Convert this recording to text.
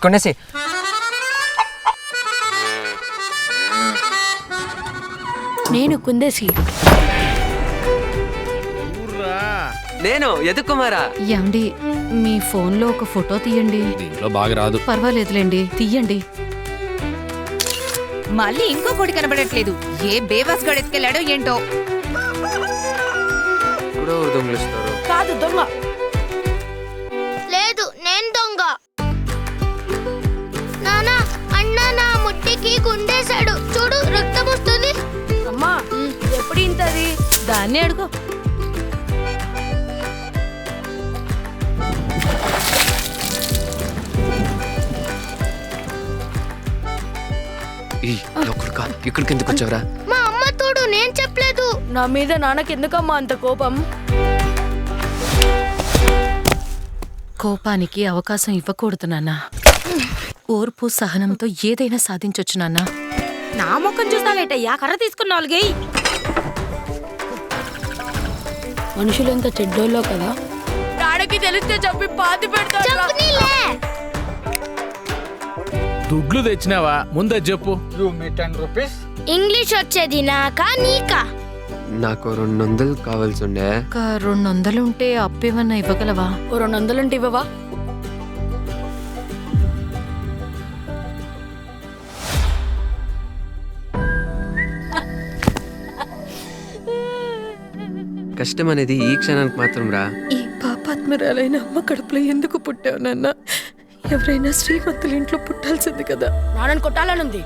కొనేసి. నేను కుందేసి. నేను ఎదుక్కుమారా. ఏమండి మీ ఫోన్లో ఒక ఫోటో తీయండి. దీంట్లో బాగా రాదు. పర్వాలేదులేండి, తీయండి. మళ్ళీ ఇంకో కొడి కనబడట్లేదు. ఏ బేవాస్ గడు ఎత్తుకెళ్ళాడో ఏంటో. ఇప్పుడు దొంగలిస్తారు. కాదు దొంగ. లేదు నేను దొంగ. నానా అన్న నా ముట్టికి గుండేశాడు చూడు, రక్తం వస్తుంది. అమ్మా ఎప్పుడు ఇంతది? దాన్ని అడుగు. ఇక్కడికి ఎందుకు వచ్చావురా? మా అమ్మ తోడు, నేను చెప్పలేదు. నా మీద నాన్నకి ఎందుకమ్మా అంత కోపం? కోపానికి అవకాశం ఇవ్వకూడదు నాన్న. ఓర్పు సహనంతో ఏదైనా సాధించొచ్చు నాన్న. నా ముఖం చూస్తావేటయ్యా, కర్ర తీసుకున్నావులుగే. మనుషులు ఎంత చెడ్డోళ్ళో కదా. నాన్నకి తెలిస్తే చెప్పి పాతి పెడతా. దుడ్లు తెచ్చినావా? ముందే చెప్పు. ఇంగ్లీష్ వచ్చేది నాకా నీకా? నాకు 200 కావాల్సి ఉండే. 200 ఉంటే అప్పేమన్నా ఇవ్వగలవా? 200 ఉంటే ఇవ్వవా? కష్టం అనేది ఈ క్షణానికి మాత్రం రా. ఈ పాపాత్మరాలైన అమ్మ కడుపులో ఎందుకు పుట్టావు నాన్న? ఎవరైనా శ్రీమంతుల ఇంట్లో పుట్టాల్సింది కదా. నాన్నని కొట్టాలనుంది.